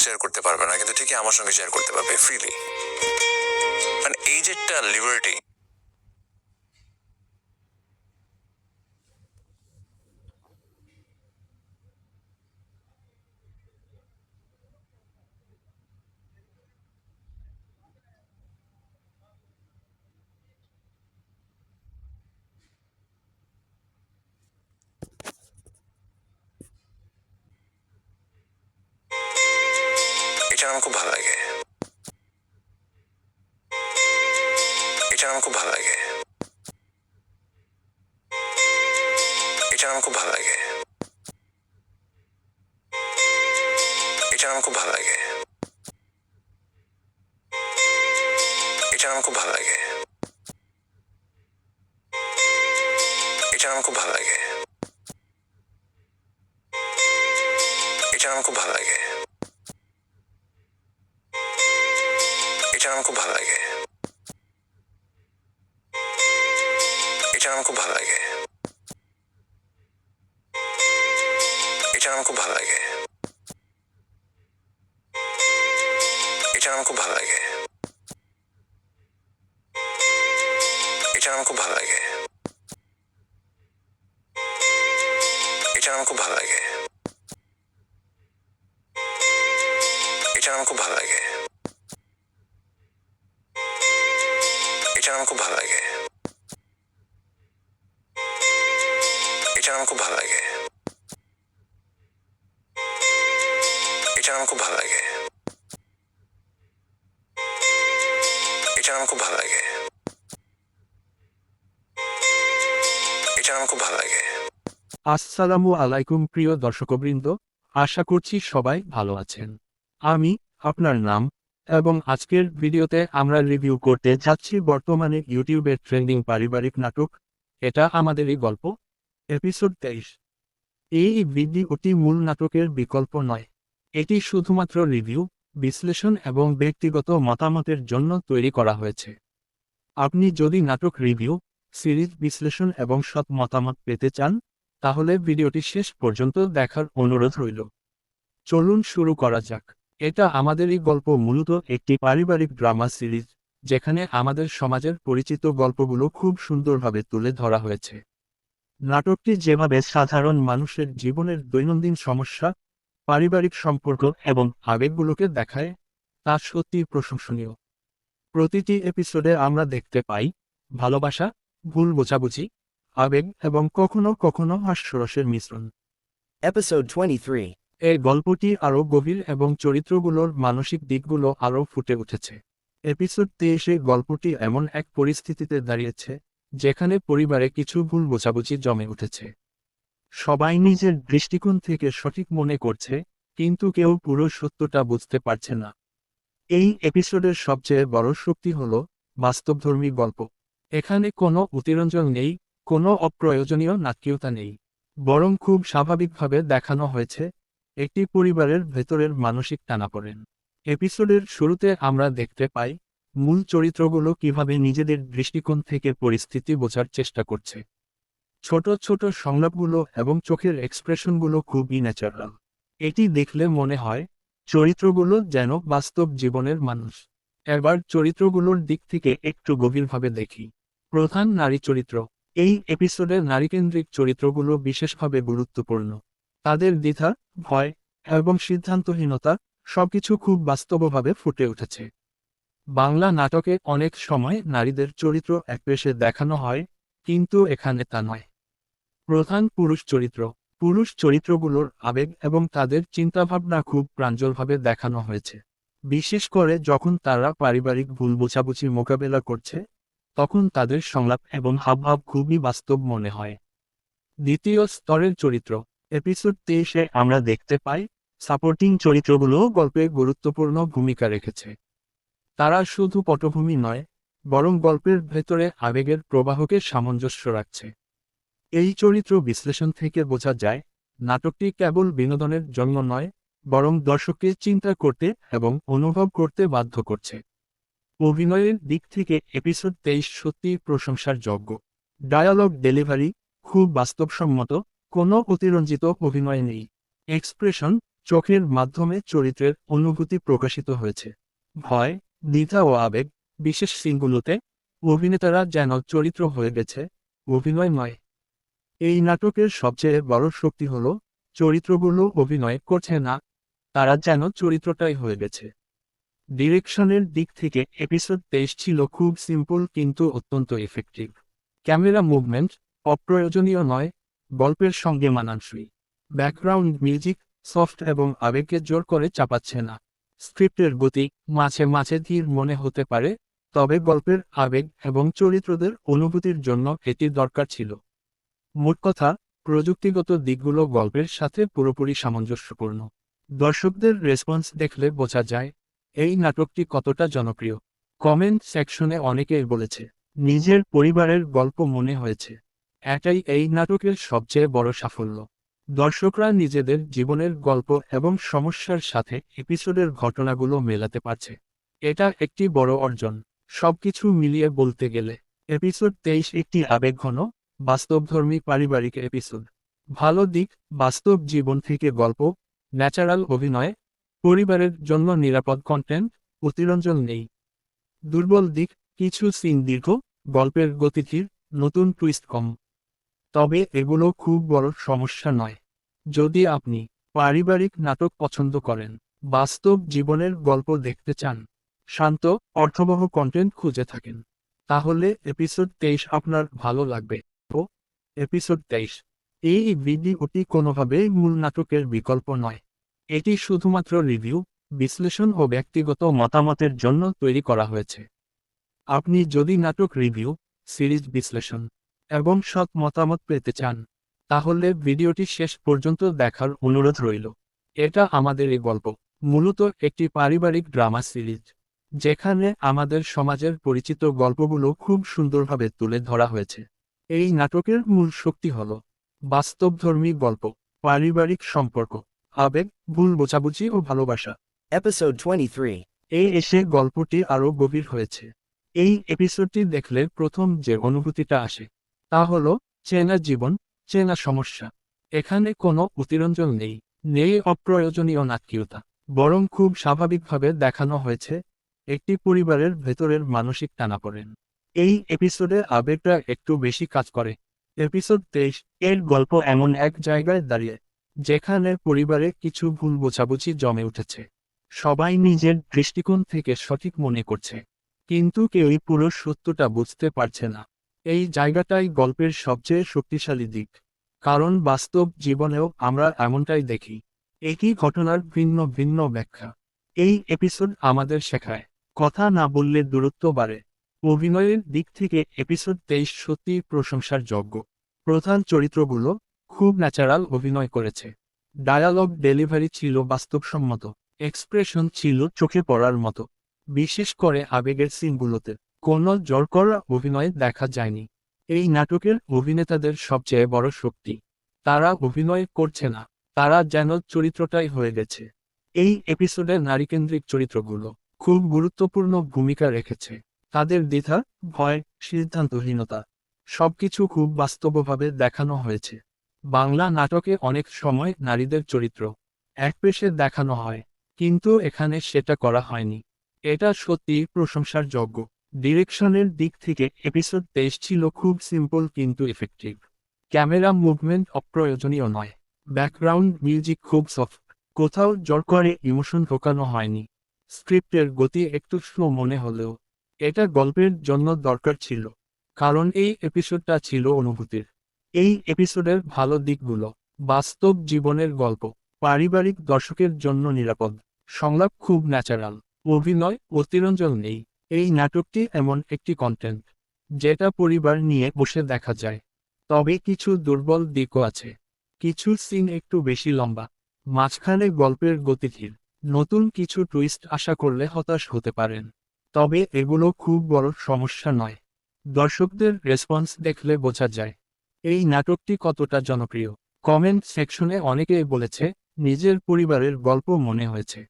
Share করতে পারবে না, কিন্তু ঠিকই আমার সঙ্গে শেয়ার করতে পারবে ফ্রিলি। মানে এই যে একটা লিবার্টি, এটা আমার খুব ভালো লাগে, এটা আমার খুব ভালো লাগে, এটা আমার খুব ভালো লাগে, এটা আমার খুব ভালো লাগে, এটা আমার খুব ভালো লাগে, এটা আমার খুব ভালো লাগে, এটা আমার খুব ভালো লাগে, এটা আমার খুব ভালো লাগে, এটা আমার খুব ভালো লাগে, এটা আমার খুব ভালো লাগে, এটা আমার খুব ভালো লাগে, এটা আমার খুব ভালো লাগে, এটা আমার খুব ভালো লাগে, এটা আমার খুব ভালো লাগে, এটা আমার খুব ভালো লাগে, এটা আমার খুব ভালো লাগে, এটা আমার খুব ভালো লাগে, এটা আমার খুব ভালো লাগে, এটা আমার খুব ভালো লাগে। আসসালামু আলাইকুম প্রিয় দর্শকবৃন্দ, আশা করছি সবাই ভালো আছেন। আমি আপনার নাম এবং আজকের ভিডিওতে আমরা রিভিউ করতে যাচ্ছি বর্তমানে ইউটিউবের ট্রেন্ডিং পারিবারিক নাটক এটা আমাদেরই গল্প, এপিসোড 23। এই ভিডিওটি মূল নাটকের বিকল্প নয়, এটি শুধুমাত্র রিভিউ, বিশ্লেষণ এবং ব্যক্তিগত মতামতের জন্য তৈরি করা হয়েছে। আপনি যদি নাটক রিভিউ, সিরিজ বিশ্লেষণ এবং সৎ মতামত পেতে চান, তাহলে ভিডিওটি শেষ পর্যন্ত দেখার অনুরোধ রইল। চলুন শুরু করা যাক। এটা আমাদেরই গল্প মূলত একটি পারিবারিক ড্রামা সিরিজ, যেখানে আমাদের সমাজের পরিচিত গল্পগুলো খুব সুন্দরভাবে তুলে ধরা হয়েছে। নাটকটি যেভাবে সাধারণ মানুষের জীবনের দৈনন্দিন সমস্যা, পারিবারিক সম্পর্ক এবং আবেগগুলোকে দেখায়, তা সত্যিই প্রশংসনীয়। প্রতিটি এপিসোডে আমরা দেখতে পাই ভালোবাসা, ভুল বোঝাবুঝি, আবেগ এবং কখনো কখনো হাস্যরসের মিশ্রণ। Episode 23. এই গল্পটি আরও গভীর এবং চরিত্রগুলোর মানসিক দিকগুলো আরও ফুটে উঠেছে। এপিসোড 23-এ গল্পটি এমন এক পরিস্থিতিতে দাঁড়িয়েছে যেখানে পরিবারে কিছু ভুল বোঝাবুঝি জমে উঠেছে। সবাই নিজের দৃষ্টিকোণ থেকে সঠিক মনে করছে, কিন্তু কেউ পুরো সত্যটা বুঝতে পারছে না। এই এপিসোডের সবচেয়ে বড় শক্তি হল বাস্তবধর্মী গল্প। এখানে কোনো অতিরঞ্জন নেই, কোনো অপ্রয়োজনীয় নাটকীয়তা নেই, বরং খুব স্বাভাবিকভাবে দেখানো হয়েছে একটি পরিবারের ভেতরের মানসিক টানাপোড়েন। এপিসোডের শুরুতে আমরা দেখতে পাই মূল চরিত্রগুলো কিভাবে নিজেদের দৃষ্টিকোণ থেকে পরিস্থিতি বোঝার চেষ্টা করছে। ছোট ছোট সংলাপগুলো এবং চোখের এক্সপ্রেশনগুলো খুবই ন্যাচারাল। এটি দেখলে মনে হয় চরিত্রগুলো যেন বাস্তব জীবনের মানুষ। এবার চরিত্রগুলোর দিক থেকে একটু গভীরভাবে দেখি। প্রধান নারী চরিত্র। এই এপিসোডে নারীকেন্দ্রিক চরিত্রগুলো বিশেষভাবে গুরুত্বপূর্ণ। তাদের দ্বিধা, ভয় এবং সিদ্ধান্তহীনতা সবকিছু খুব বাস্তবভাবে ফুটে উঠেছে। বাংলা নাটকে অনেক সময় নারীদের চরিত্র একপেশে দেখানো হয়, কিন্তু এখানে তা নয়। প্রধান পুরুষ চরিত্র। পুরুষ চরিত্রগুলোর আবেগ এবং তাদের চিন্তাভাবনা খুব প্রাঞ্জলভাবে দেখানো হয়েছে। বিশেষ করে যখন তারা পারিবারিক ভুল বোঝাবুঝি মোকাবেলা করছে, তখন তাদের সংলাপ এবং হাবভাব খুবই বাস্তব মনে হয়। দ্বিতীয় স্তরের চরিত্র। এপিসোড 23-এ আমরা দেখতে পাই সাপোর্টিং চরিত্রগুলো গল্পে গুরুত্বপূর্ণ ভূমিকা রেখেছে। তারা শুধু পটভূমি নয়, বরং গল্পের ভেতরে আবেগের প্রবাহকে সামঞ্জস্য রাখছে। এই চরিত্র বিশ্লেষণ থেকে বোঝা যায় নাটকটি কেবল বিনোদনের জন্য নয়, বরং দর্শককে চিন্তা করতে এবং অনুভব করতে বাধ্য করছে। অভিনয়ের দিক থেকে এপিসোড 23 সত্যিই প্রশংসার যোগ্য। ডায়ালগ ডেলিভারি খুব বাস্তবসম্মত, কোনো অতিরঞ্জিত অভিনয় নেই। এক্সপ্রেশন, চোখের মাধ্যমে চরিত্রের অনুভূতি প্রকাশিত হয়েছে। ভয়, দ্বিধা ও আবেগ, বিশেষ সিনগুলোতে অভিনেতারা যেন চরিত্র হয়ে গেছে, অভিনয় নয়। এই নাটকের সবচেয়ে বড় শক্তি হল চরিত্রগুলো অভিনয় করছে না, তারা যেন চরিত্রটাই হয়ে গেছে। ডিরেকশনের দিক থেকে এপিসোড 23 ছিল খুব সিম্পল কিন্তু অত্যন্ত এফেক্টিভ। ক্যামেরা মুভমেন্ট অপ্রয়োজনীয় নয়, গল্পের সঙ্গে মানানসই। ব্যাকগ্রাউন্ড মিউজিক সফট এবং আবেগকে জোর করে চাপাচ্ছে না। স্ক্রিপ্টের গতি মাঝে মাঝে ধীর মনে হতে পারে, তবে গল্পের আবেগ এবং চরিত্রদের অনুভূতির জন্য এটি দরকার ছিল। মোট কথা, প্রযুক্তিগত দিকগুলো গল্পের সাথে পুরোপুরি সামঞ্জস্যপূর্ণ। দর্শকদের রেসপন্স দেখলে বোঝা যায় এই নাটকটি কতটা জনপ্রিয়। কমেন্ট সেকশনে অনেকেই বলেছে নিজের পরিবারের গল্প মনে হয়েছে। এটাই এই নাটকের সবচেয়ে বড় সাফল্য। দর্শকরা নিজেদের জীবনের গল্প এবং সমস্যার সাথে এপিসোডের ঘটনাগুলো মেলাতে পারছে। এটা একটি বড় অর্জন। সবকিছু মিলিয়ে বলতে গেলে এপিসোড 23 একটি আবেগঘন, বাস্তবধর্মী পারিবারিক এপিসোড। ভালো দিক, বাস্তব জীবন থেকে গল্প, ন্যাচারাল অভিনয়, পরিবারের জন্য নিরাপদ কন্টেন্ট, অতিরঞ্জন নেই। দুর্বল দিক, কিছু সিন দীর্ঘ, গল্পের গতি ধীর, নতুন টুইস্ট কম। তবে এগুলো খুব বড় সমস্যা নয়। যদি আপনি পারিবারিক নাটক পছন্দ করেন, বাস্তব জীবনের গল্প দেখতে চান, শান্ত অর্থবহ কন্টেন্ট খুঁজে থাকেন, তাহলে এপিসোড 23 আপনার ভালো লাগবে। তো এপিসোড 23 এই ভিডিওটি কোনোভাবেই মূল নাটকের বিকল্প নয়। এটি শুধুমাত্র রিভিউ, বিশ্লেষণ ও ব্যক্তিগত মতামতের জন্য তৈরি করা হয়েছে। আপনি যদি নাটক রিভিউ, সিরিজ বিশ্লেষণ এবং সৎ মতামত পেতে চান, তাহলে ভিডিওটি শেষ পর্যন্ত দেখার অনুরোধ রইল। এটা আমাদের এই গল্প মূলত একটি পারিবারিক ড্রামা সিরিজ, যেখানে আমাদের সমাজের পরিচিত গল্পগুলো খুব সুন্দরভাবে তুলে ধরা হয়েছে। এই নাটকের মূল শক্তি হল বাস্তবধর্মী গল্প, পারিবারিক সম্পর্ক, আবেগ, ভুল বোঝাবুঝি ও ভালোবাসা। Episode 23. এই এসে গল্পটি আরও গভীর হয়েছে। এই এপিসোডটি দেখলে প্রথম যে অনুভূতিটা আসে তা হলো চেনা জীবন, চেনা সমস্যা। এখানে কোনো অতিরঞ্জন নেই, নেই অপ্রয়োজনীয় নাটকীয়তা, বরং খুব স্বাভাবিকভাবে দেখানো হয়েছে একটি পরিবারের ভেতরের মানসিক টানাপোড়েন। এই এপিসোডে আবেগটা একটু বেশি কাজ করে। এপিসোড 23 এর গল্প এমন এক জায়গায় দাঁড়িয়ে, যেখানে পরিবারে কিছু ভুল বোঝাবুঝি জমে উঠেছে। সবাই নিজের দৃষ্টিকোণ থেকে সঠিক মনে করছে, কিন্তু কেউই পুরো সত্যটা বুঝতে পারছে না। এই জায়গাটাই গল্পের সবচেয়ে শক্তিশালী দিক, কারণ বাস্তব জীবনেও আমরা এমনটাই দেখি, একই ঘটনার ভিন্ন ভিন্ন ব্যাখ্যা। এই এপিসোড আমাদের শেখায় কথা না বললে দূরত্ব বাড়ে। অভিনয়ের দিক থেকে এপিসোড 23 সত্যিই প্রশংসার যোগ্য। প্রধান চরিত্রগুলো খুব ন্যাচারাল অভিনয় করেছে। ডায়ালগ ডেলিভারি ছিল বাস্তবসম্মত, এক্সপ্রেশন ছিল চোখে পড়ার মতো। বিশেষ করে আবেগের সিনগুলোতে কোনো জোর করা অভিনয় দেখা যায়নি। এই নাটকের অভিনেতাদের সবচেয়ে বড় শক্তি, তারা অভিনয় করছে না, তারা যেন চরিত্রটাই হয়ে গেছে। এই এপিসোডে নারীকেন্দ্রিক চরিত্রগুলো খুব গুরুত্বপূর্ণ ভূমিকা রেখেছে। তাদের দ্বিধা, ভয়, সিদ্ধান্তহীনতা সবকিছু খুব বাস্তবভাবে দেখানো হয়েছে। বাংলা নাটকে অনেক সময় নারীদের চরিত্র একপেশে দেখানো হয়, কিন্তু এখানে সেটা করা হয়নি। এটা সত্যিই প্রশংসার যোগ্য। ডিরেকশনের দিক থেকে এপিসোড 23 ছিল খুব সিম্পল কিন্তু এফেক্টিভ। ক্যামেরা মুভমেন্ট অপ্রয়োজনীয় নয়, ব্যাকগ্রাউন্ড মিউজিক খুব সফট, কোথাও জোর করে ইমোশন ঢোকানো হয়নি। স্ক্রিপ্টের গতি একটু স্লো মনে হলেও এটা গল্পের জন্য দরকার ছিল, কারণ এই এপিসোডটা ছিল অনুভূতির। এই এপিসোডের ভালো দিকগুলো বাস্তব জীবনের গল্প, পারিবারিক দর্শকের জন্য নিরাপদ, সংলাপ খুব ন্যাচারাল, অভিনয় অতিরঞ্জন নেই। এই নাটকটি এমন একটি কন্টেন্ট যেটা পরিবার নিয়ে বসে দেখা যায়। তবে কিছু দুর্বল দিকও আছে। কিছু সিন একটু বেশি লম্বা, মাঝখানে গল্পের গতি ধীর, নতুন কিছু টুইস্ট আশা করলে হতাশ হতে পারেন। তবে এগুলো খুব বড় সমস্যা নয়। দর্শকদের রেসপন্স দেখলে বোঝা যায় এই নাটকটি কতটা জনপ্রিয়। কমেন্ট সেকশনে অনেকেই বলেছে নিজের পরিবারের গল্প মনে হয়েছে।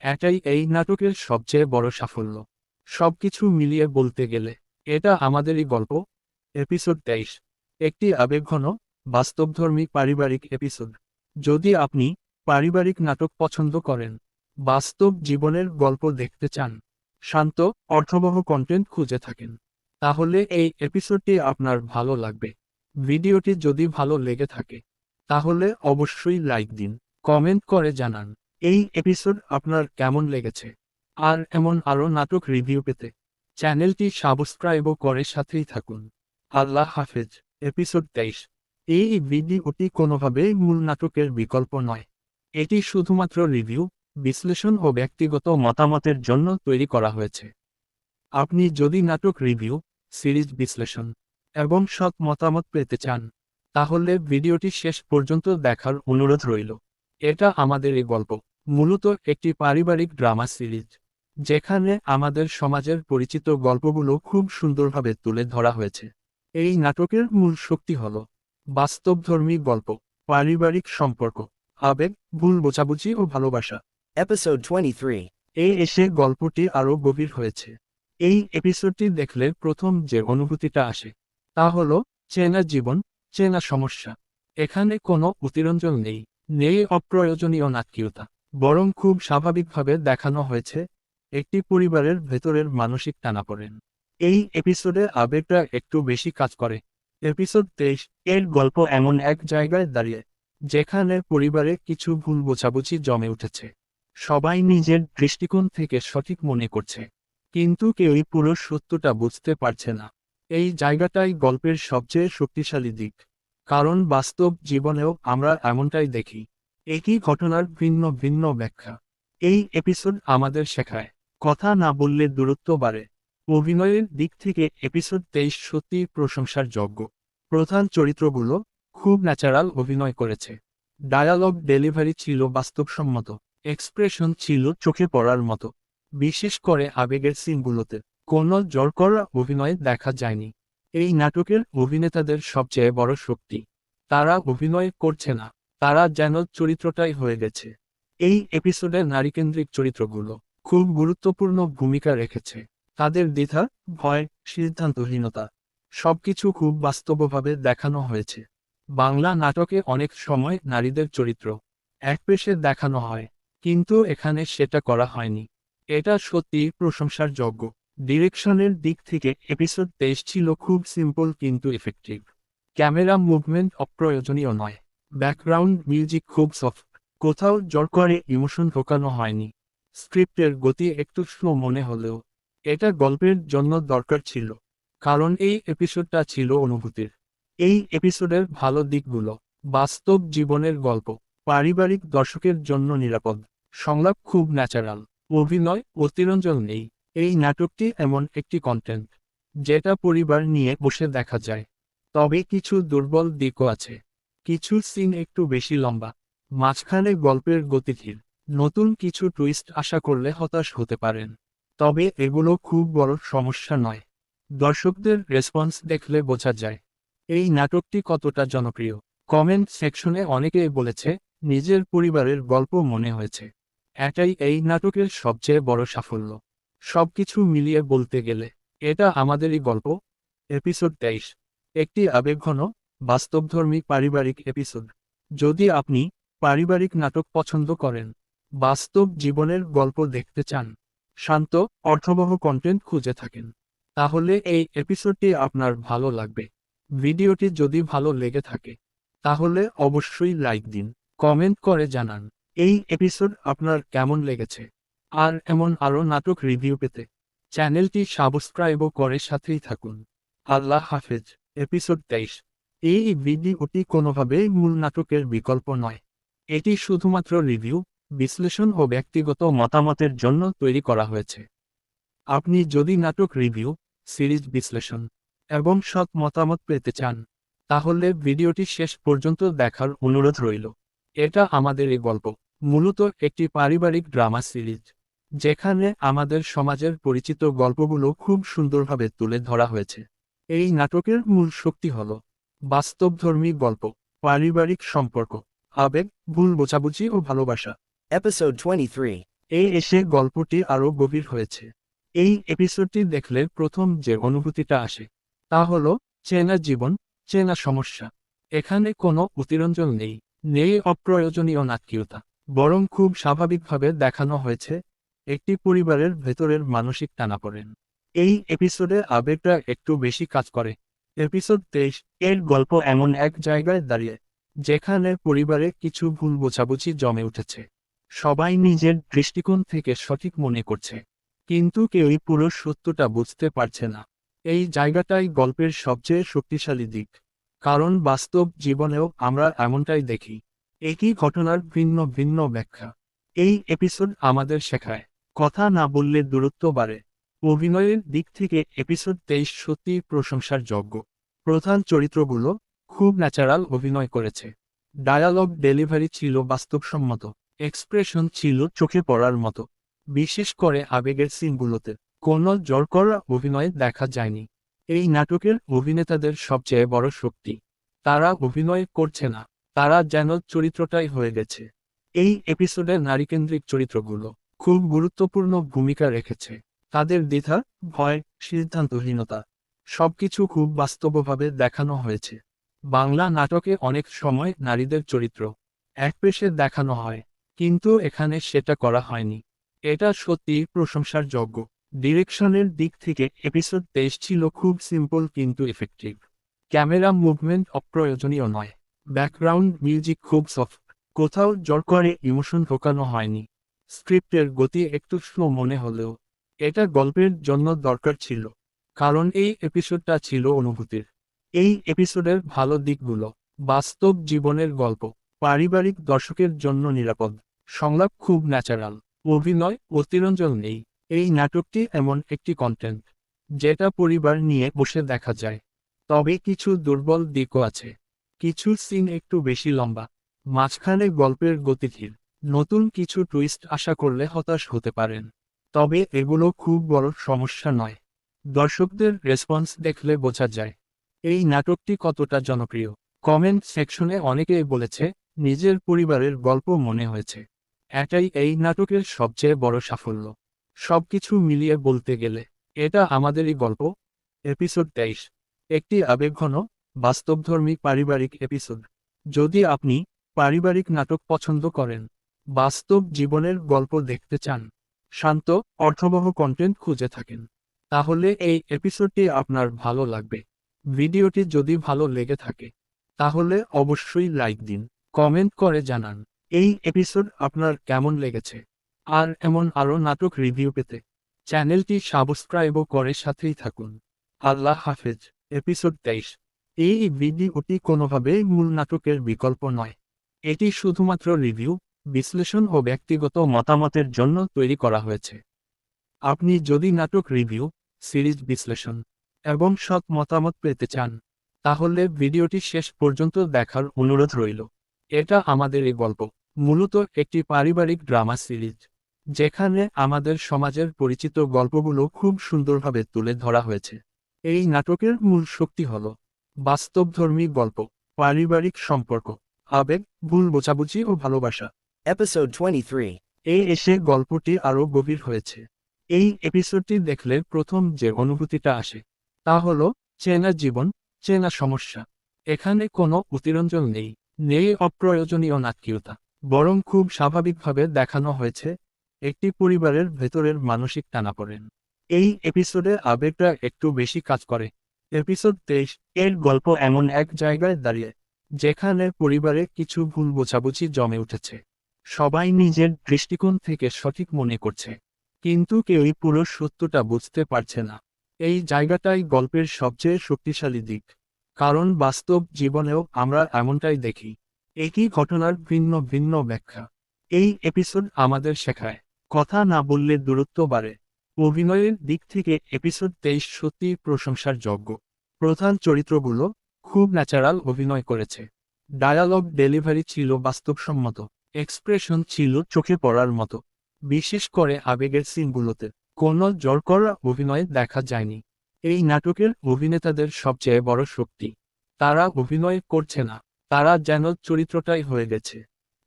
এটাই এই নাটকের সবচেয়ে বড় সাফল্য। সবকিছু মিলিয়ে বলতে গেলে এটা আমাদেরই গল্প। এপিসোড 23 একটি আবেগঘন, বাস্তবধর্মী পারিবারিক এপিসোড। যদি আপনি পারিবারিক নাটক পছন্দ করেন, বাস্তব জীবনের গল্প দেখতে চান, শান্ত অর্থবহ কন্টেন্ট খুঁজে থাকেন, তাহলে এই এপিসোডটি আপনার ভালো লাগবে। ভিডিওটি যদি ভালো লেগে থাকে তাহলে অবশ্যই লাইক দিন, কমেন্ট করে জানান এই এপিসোড আপনার কেমন লেগেছে। আর এমন আরও নাটক রিভিউ পেতে চ্যানেলটি সাবস্ক্রাইবও করে সাথেই থাকুন। আল্লাহ হাফেজ। এপিসোড 23। এই ভিডিওটি কোনোভাবেই মূল নাটকের বিকল্প নয়। এটি শুধুমাত্র রিভিউ, বিশ্লেষণ ও ব্যক্তিগত মতামতের জন্য তৈরি করা হয়েছে। আপনি যদি নাটক রিভিউ, সিরিজ বিশ্লেষণ এবং সৎ মতামত পেতে চান তাহলে ভিডিওটি শেষ পর্যন্ত দেখার অনুরোধ রইল। এটা আমাদের এই গল্প মূলত একটি পারিবারিক ড্রামা সিরিজ, যেখানে আমাদের সমাজের পরিচিত গল্পগুলো খুব সুন্দরভাবে তুলে ধরা হয়েছে। এই নাটকের মূল শক্তি হল বাস্তবধর্মী গল্প, পারিবারিক সম্পর্ক, আবেগ, ভুল বোঝাবুঝি ও ভালোবাসা। Episode 23. এসে গল্পটি আরও গভীর হয়েছে। এই এপিসোডটি দেখলে প্রথম যে অনুভূতিটা আসে তা হল চেনা জীবন, চেনা সমস্যা। এখানে কোনো অতিরঞ্জন নেই অপ্রয়োজনীয় নাটকীয়তা, বরং খুব স্বাভাবিকভাবে দেখানো হয়েছে একটি পরিবারের ভেতরের মানসিক টানাপোড়েন। এই এপিসোডে আবেগটা একটু বেশি কাজ করে। এপিসোড 23 এর গল্প এমন এক জায়গায় দাঁড়িয়ে যেখানে পরিবারে কিছু ভুল বোঝাবুঝি জমে উঠেছে। সবাই নিজের দৃষ্টিকোণ থেকে সঠিক মনে করছে, কিন্তু কেউই পুরো সত্যটা বুঝতে পারছে না। এই জায়গাটাই গল্পের সবচেয়ে শক্তিশালী দিক, কারণ বাস্তব জীবনেও আমরা এমনটাই দেখি, একই ঘটনার ভিন্ন ভিন্ন ব্যাখ্যা। এই এপিসোড আমাদের শেখায় কথা না বললে দূরত্ব বাড়ে। অভিনয়ের দিক থেকে এপিসোড 23 সত্যিই প্রশংসার যোগ্য। প্রধান চরিত্রগুলো খুব ন্যাচারাল অভিনয় করেছে। ডায়ালগ ডেলিভারি ছিল বাস্তবসম্মত, এক্সপ্রেশন ছিল চোখে পড়ার মতো। বিশেষ করে আবেগের সিনগুলোতে কোনো জোর করা অভিনয় দেখা যায়নি। এই নাটকের অভিনেতাদের সবচেয়ে বড় শক্তি, তারা অভিনয় করছে না, তারা যেন চরিত্রটাই হয়ে গেছে। এই এপিসোডের নারীকেন্দ্রিক চরিত্রগুলো খুব গুরুত্বপূর্ণ ভূমিকা রেখেছে। তাদের দ্বিধা, ভয়, সিদ্ধান্তহীনতা সবকিছু খুব বাস্তবভাবে দেখানো হয়েছে। বাংলা নাটকে অনেক সময় নারীদের চরিত্র একপেশে দেখানো হয়, কিন্তু এখানে সেটা করা হয়নি। এটা সত্যিই প্রশংসার যোগ্য। ডিরেকশনের দিক থেকে এপিসোড 23 ছিল খুব সিম্পল কিন্তু এফেক্টিভ। ক্যামেরা মুভমেন্ট অপ্রয়োজনীয় নয়, ব্যাকগ্রাউন্ড মিউজিক খুব সফট, কোথাও জোর করে ইমোশন ঢোকানো হয়নি। স্ক্রিপ্টের গতি একটু স্লো মনে হলেও এটা গল্পের জন্য দরকার ছিল, কারণ এই এপিসোডটা ছিল অনুভূতির। এই এপিসোডের ভালো দিকগুলো: বাস্তব জীবনের গল্প, পারিবারিক দর্শকের জন্য নিরাপদ, সংলাপ খুব ন্যাচারাল, অভিনয় অতিরঞ্জন নেই। এই নাটকটি এমন একটি কন্টেন্ট যেটা পরিবার নিয়ে বসে দেখা যায়। তবে কিছু দুর্বল দিকও আছে। কিছু সিন একটু বেশি লম্বা, মাঝখানে গল্পের গতি ধীর, নতুন কিছু টুইস্ট আশা করলে হতাশ হতে পারেন। তবে এগুলো খুব বড় সমস্যা নয়। দর্শকদের রেসপন্স দেখলে বোঝা যায় এই নাটকটি কতটা জনপ্রিয়। কমেন্ট সেকশনে অনেকেই বলেছে নিজের পরিবারের গল্প মনে হয়েছে। এটাই এই নাটকের সবচেয়ে বড় সাফল্য। সবকিছু মিলিয়ে বলতে গেলে এটা আমাদেরই গল্প। এপিসোড 23 একটি আবেগঘন, বাস্তবধর্মী পারিবারিক এপিসোড। যদি আপনি পারিবারিক নাটক পছন্দ করেন, বাস্তব জীবনের গল্প দেখতে চান, শান্ত অর্থবহ কন্টেন্ট খুঁজে থাকেন, তাহলে এই এপিসোডটি আপনার ভালো লাগবে। ভিডিওটি যদি ভালো লেগে থাকে তাহলে অবশ্যই লাইক দিন, কমেন্ট করে জানান এই এপিসোড আপনার কেমন লেগেছে। আর এমন আরও নাটক রিভিউ পেতে চ্যানেলটি সাবস্ক্রাইবও করে সাথেই থাকুন। আল্লাহ হাফেজ। এপিসোড 23 এই ভিডিওটি কোনোভাবেই মূল নাটকের বিকল্প নয়। এটি শুধুমাত্র রিভিউ, বিশ্লেষণ ও ব্যক্তিগত মতামতের জন্য তৈরি করা হয়েছে। আপনি যদি নাটক রিভিউ, সিরিজ বিশ্লেষণ এবং সৎ মতামত পেতে চান তাহলে ভিডিওটি শেষ পর্যন্ত দেখার অনুরোধ রইল। এটা আমাদের এই গল্প মূলত একটি পারিবারিক ড্রামা সিরিজ, যেখানে আমাদের সমাজের পরিচিত গল্পগুলো খুব সুন্দরভাবে তুলে ধরা হয়েছে। এই নাটকের মূল শক্তি হল বাস্তবধর্মী গল্প, পারিবারিক সম্পর্ক, আবেগ, ভুল বোঝাবুঝি ও ভালোবাসা। Episode 23. এসে গল্পটি আরও গভীর হয়েছে। এই এপিসোডটি দেখলে প্রথম যে অনুভূতিটা আসে তা হল চেনা জীবন, চেনা সমস্যা। এখানে কোনো অতিরঞ্জন নেই অপ্রয়োজনীয় নাটকীয়তা, বরং খুব স্বাভাবিকভাবে দেখানো হয়েছে একটি পরিবারের ভেতরের মানসিক টানাপোড়েন। এই এপিসোডে আবেগটা একটু বেশি কাজ করে। এপিসোড 23 এর গল্প এমন এক জায়গায় দাঁড়িয়ে যেখানে পরিবারে কিছু ভুল বোঝাবুঝি জমে উঠেছে। সবাই নিজের দৃষ্টিকোণ থেকে সঠিক মনে করছে, কিন্তু কেউই পুরো সত্যটা বুঝতে পারছে না। এই জায়গাটাই গল্পের সবচেয়ে শক্তিশালী দিক, কারণ বাস্তব জীবনেও আমরা এমনটাই দেখি, একই ঘটনার ভিন্ন ভিন্ন ব্যাখ্যা। এই এপিসোড আমাদের শেখায় কথা না বললে দূরত্ব বাড়ে। অভিনয়ের দিক থেকে এপিসোড 23 সত্যিই প্রশংসার যোগ্য। প্রধান চরিত্রগুলো খুব ন্যাচারাল অভিনয় করেছে। ডায়ালগ ডেলিভারি ছিল বাস্তবসম্মত, এক্সপ্রেশন ছিল চোখে পড়ার মতো। বিশেষ করে আবেগের সিনগুলোতে কোনো জোর করা অভিনয় দেখা যায়নি। এই নাটকের অভিনেতাদের সবচেয়ে বড় শক্তি, তারা অভিনয় করছে না, তারা যেন চরিত্রটাই হয়ে গেছে। এই এপিসোডে নারীকেন্দ্রিক চরিত্রগুলো খুব গুরুত্বপূর্ণ ভূমিকা রেখেছে। তাদের দ্বিধা, ভয়, সিদ্ধান্তহীনতা সবকিছু খুব বাস্তবভাবে দেখানো হয়েছে। বাংলা নাটকে অনেক সময় নারীদের চরিত্র একপেশে দেখানো হয়, কিন্তু এখানে সেটা করা হয়নি। এটা সত্যিই প্রশংসার যোগ্য। ডিরেকশনের দিক থেকে এপিসোড 23 ছিল খুব সিম্পল কিন্তু এফেক্টিভ। ক্যামেরা মুভমেন্ট অপ্রয়োজনীয় নয়, ব্যাকগ্রাউন্ড মিউজিক খুব সফট, কোথাও জোর করে ইমোশন ঢোকানো হয়নি। স্ক্রিপ্টের গতি একটু স্লো মনে হলেও এটা গল্পের জন্য দরকার ছিল, কারণ এই এপিসোডটা ছিল অনুভূতির। এই এপিসোডের ভালো দিকগুলো: বাস্তব জীবনের গল্প, পারিবারিক দর্শকের জন্য নিরাপদ, সংলাপ খুব ন্যাচারাল, অভিনয় অতিরঞ্জন নেই। এই নাটকটি এমন একটি কন্টেন্ট যেটা পরিবার নিয়ে বসে দেখা যায়। তবে কিছু দুর্বল দিকও আছে। কিছু সিন একটু বেশি লম্বা, মাঝখানে গল্পের গতি ধীর, নতুন কিছু টুইস্ট আশা করলে হতাশ হতে পারেন। তবে এগুলো খুব বড় সমস্যা নয়। দর্শকদের রেসপন্স দেখলে বোঝা যায় এই নাটকটি কতটা জনপ্রিয়। কমেন্ট সেকশনে অনেকেই বলেছে নিজের পরিবারের গল্প মনে হয়েছে। এটাই এই নাটকের সবচেয়ে বড় সাফল্য। সবকিছু মিলিয়ে বলতে গেলে এটা আমাদেরই গল্প। এপিসোড 23 একটি আবেগঘন, বাস্তবধর্মী পারিবারিক এপিসোড। যদি আপনি পারিবারিক নাটক পছন্দ করেন, বাস্তব জীবনের গল্প দেখতে চান, শান্ত অর্থবহ কন্টেন্ট খুঁজে থাকেন, তাহলে এই এপিসোডটি আপনার ভালো লাগবে। ভিডিওটি যদি ভালো লেগে থাকে তাহলে অবশ্যই লাইক দিন, কমেন্ট করে জানান এই এপিসোড আপনার কেমন লেগেছে। আর এমন আরও নাটক রিভিউ পেতে চ্যানেলটি সাবস্ক্রাইবও করে সাথেই থাকুন। আল্লাহ হাফেজ। এপিসোড 23 এই ভিডিওটি কোনোভাবেই মূল নাটকের বিকল্প নয়। এটি শুধুমাত্র রিভিউ, বিশ্লেষণ ও ব্যক্তিগত মতামতের জন্য তৈরি করা হয়েছে। আপনি যদি নাটক রিভিউ, সিরিজ বিশ্লেষণ এবং সৎ মতামত পেতে চান, তাহলে ভিডিওটি শেষ পর্যন্ত দেখার অনুরোধ রইল। এটা আমাদেরই গল্প মূলত একটি পারিবারিক ড্রামা সিরিজ, যেখানে আমাদের সমাজের পরিচিত গল্পগুলো খুব সুন্দরভাবে তুলে ধরা হয়েছে। এই নাটকের মূল শক্তি হল বাস্তবধর্মী গল্প, পারিবারিক সম্পর্ক, আবেগ, ভুল বোঝাবুঝি ও ভালোবাসা। Episode 23. এসে গল্পটি আরও গভীর হয়েছে। এই এপিসোডটি দেখলে প্রথম যে অনুভূতিটা আসে তা হলো চেনা জীবন, চেনা সমস্যা। এখানে কোনো অতিরঞ্জন নেই, নেই অপ্রয়োজনীয় নাটকীয়তা, বরং খুব স্বাভাবিকভাবে দেখানো হয়েছে একটি পরিবারের ভেতরের মানসিক টানাপোড়েন। এই এপিসোডে আবেগটা একটু বেশি কাজ করে। এপিসোড 23 এর গল্প এমন এক জায়গায় দাঁড়িয়ে যেখানে পরিবারে কিছু ভুল বোঝাবুঝি জমে উঠেছে। সবাই নিজের দৃষ্টিকোণ থেকে সঠিক মনে করছে, কিন্তু কেউই পুরো সত্যটা বুঝতে পারছে না। এই জায়গাটাই গল্পের সবচেয়ে শক্তিশালী দিক, কারণ বাস্তব জীবনেও আমরা এমনটাই দেখি, একই ঘটনার ভিন্ন ভিন্ন ব্যাখ্যা। এই এপিসোড আমাদের শেখায় কথা না বললে দূরত্ব বাড়ে। অভিনয়ের দিক থেকে এপিসোড 23 সত্যিই প্রশংসার যোগ্য। প্রধান চরিত্রগুলো খুব ন্যাচারাল অভিনয় করেছে। ডায়ালগ ডেলিভারি ছিল বাস্তবসম্মত, এক্সপ্রেশন ছিল চোখে পড়ার মতো। বিশেষ করে আবেগের সিনগুলোতে কোনো জোর করা অভিনয় দেখা যায়নি। এই নাটকের অভিনেতাদের সবচেয়ে বড় শক্তি, তারা অভিনয় করছে না, তারা যেন চরিত্রটাই হয়ে গেছে।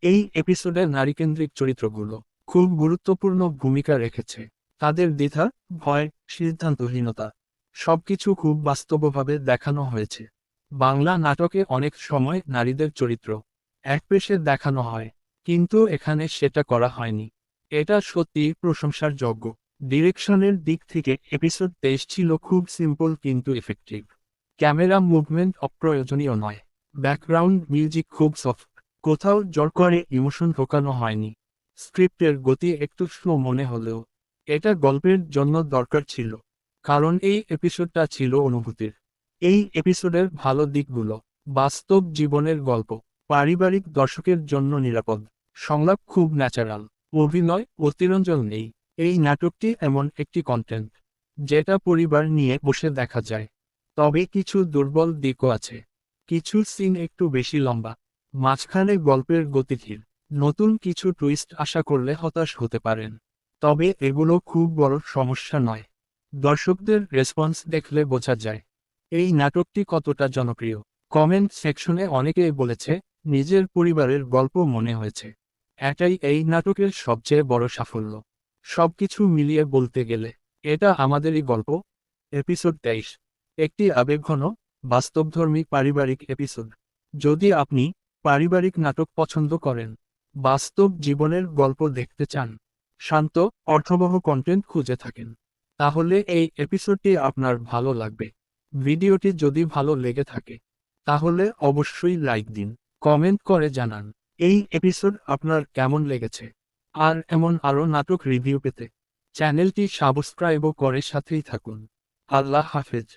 এই এপিসোডে নারীকেন্দ্রিক চরিত্রগুলো খুব গুরুত্বপূর্ণ ভূমিকা রেখেছে। তাদের দ্বিধা, ভয়, সিদ্ধান্তহীনতা সবকিছু খুব বাস্তবভাবে দেখানো হয়েছে। বাংলা নাটকে অনেক সময় নারীদের চরিত্র একপেশে দেখানো হয়, কিন্তু এখানে সেটা করা হয়নি। এটা সত্যিই প্রশংসার যোগ্য। ডিরেকশনের দিক থেকে এপিসোড 23 ছিল খুব সিম্পল কিন্তু এফেক্টিভ। ক্যামেরা মুভমেন্ট অপ্রয়োজনীয় নয়। ব্যাকগ্রাউন্ড মিউজিক খুব সফট। কোথাও জোর করে ইমোশন ঢোকানো হয়নি। স্ক্রিপ্টের গতি একটু স্লো মনে হলেও এটা গল্পের জন্য দরকার ছিল, কারণ এই এপিসোডটা ছিল অনুভূতির। এই এপিসোডের ভালো দিকগুলো: বাস্তব জীবনের গল্প, পারিবারিক দর্শকের জন্য নিরাপদ, সংলাপ খুব ন্যাচারাল, অভিনয় অতিরঞ্জন নেই। এই নাটকটি এমন একটি কন্টেন্ট যেটা পরিবার নিয়ে বসে দেখা যায়। তবে কিছু দুর্বল দিকও আছে। কিছু সিন একটু বেশি লম্বা, মাঝখানে গল্পের গতি ধীর, নতুন কিছু টুইস্ট আশা করলে হতাশ হতে পারেন। তবে এগুলো খুব বড় সমস্যা নয়। দর্শকদের রেসপন্স দেখলে বোঝা যায় এই নাটকটি কতটা জনপ্রিয়। কমেন্ট সেকশনে অনেকেই বলেছে নিজের পরিবারের গল্প মনে হয়েছে। এটাই এই নাটকের সবচেয়ে বড় সাফল্য। সবকিছু মিলিয়ে বলতে গেলে এটা আমাদেরই গল্প। এপিসোড 23 একটি আবেগঘন, বাস্তবধর্মী পারিবারিক এপিসোড। যদি আপনি পারিবারিক নাটক পছন্দ করেন, বাস্তব জীবনের গল্প দেখতে চান, শান্ত অর্থবহ কন্টেন্ট খুঁজে থাকেন, তাহলে এই এপিসোডটি আপনার ভালো লাগবে। ভিডিওটি যদি ভালো লেগে থাকে তাহলে অবশ্যই লাইক দিন, কমেন্ট করে জানান এই এপিসোড আপনার কেমন লেগেছে। আর এমন আরও নাটক রিভিউ পেতে চ্যানেলটি সাবস্ক্রাইবও করে সাথেই থাকুন। আল্লাহ হাফেজ।